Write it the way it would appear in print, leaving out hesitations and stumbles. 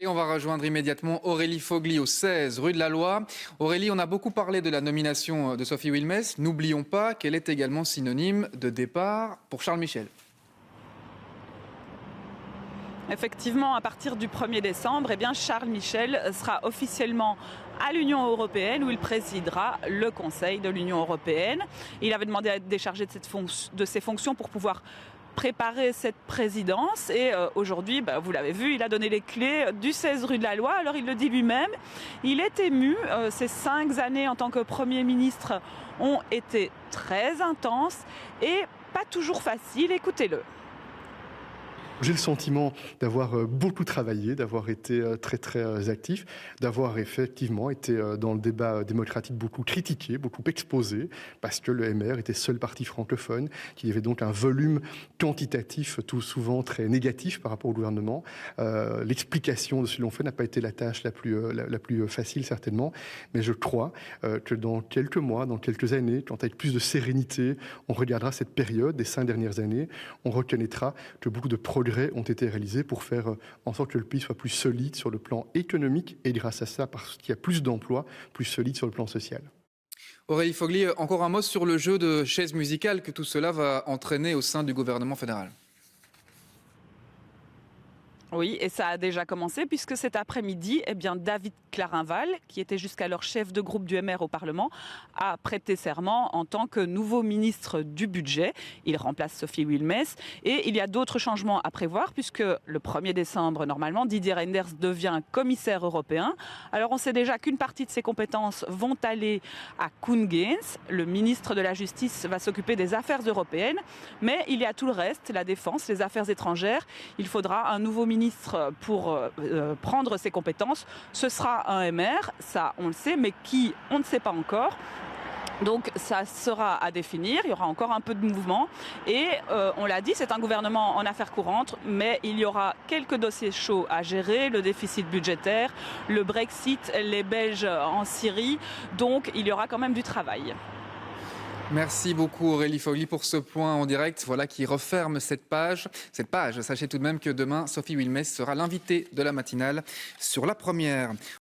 Et on va rejoindre immédiatement Aurélie Fogli au 16 rue de la Loi. Aurélie, on a beaucoup parlé de la nomination de Sophie Wilmès. N'oublions pas qu'elle est également synonyme de départ pour Charles Michel. Effectivement, à partir du 1er décembre, Charles Michel sera officiellement à l'Union européenne où il présidera le Conseil de l'Union européenne. Il avait demandé à être déchargé de ses fonctions pour pouvoir préparer cette présidence et aujourd'hui, vous l'avez vu, il a donné les clés du 16 rue de la Loi. Alors il le dit lui-même, il est ému. Ces 5 années en tant que Premier ministre ont été très intenses et pas toujours faciles. Écoutez-le. J'ai le sentiment d'avoir beaucoup travaillé, d'avoir été très actif, d'avoir effectivement été dans le débat démocratique beaucoup critiqué, beaucoup exposé, parce que le MR était seul parti francophone, qu'il y avait donc un volume quantitatif tout souvent très négatif par rapport au gouvernement. L'explication de ce que l'on fait n'a pas été la tâche la plus facile certainement, mais je crois que dans quelques mois, dans quelques années, quand avec plus de sérénité, on regardera cette période des 5 dernières années, on reconnaîtra que beaucoup de progrès ont été réalisés pour faire en sorte que le pays soit plus solide sur le plan économique et grâce à ça, parce qu'il y a plus d'emplois, plus solide sur le plan social. Aurélie Fogli, encore un mot sur le jeu de chaises musicales que tout cela va entraîner au sein du gouvernement fédéral. Oui, et ça a déjà commencé puisque cet après-midi, David Clarinval, qui était jusqu'alors chef de groupe du MR au Parlement, a prêté serment en tant que nouveau ministre du Budget. Il remplace Sophie Wilmès et il y a d'autres changements à prévoir puisque le 1er décembre, normalement, Didier Reynders devient commissaire européen. Alors on sait déjà qu'une partie de ses compétences vont aller à Koen Geens. Le ministre de la Justice va s'occuper des affaires européennes, mais il y a tout le reste, la défense, les affaires étrangères. Il faudra un nouveau ministre pour prendre ses compétences. Ce sera un MR, ça on le sait, mais qui, on ne sait pas encore. Donc ça sera à définir, il y aura encore un peu de mouvement et on l'a dit, c'est un gouvernement en affaires courantes, mais il y aura quelques dossiers chauds à gérer, le déficit budgétaire, le Brexit, les Belges en Syrie, donc il y aura quand même du travail. Merci beaucoup Aurélie Fogli pour ce point en direct, qui referme cette page. Sachez tout de même que demain, Sophie Wilmès sera l'invitée de la matinale sur La Première.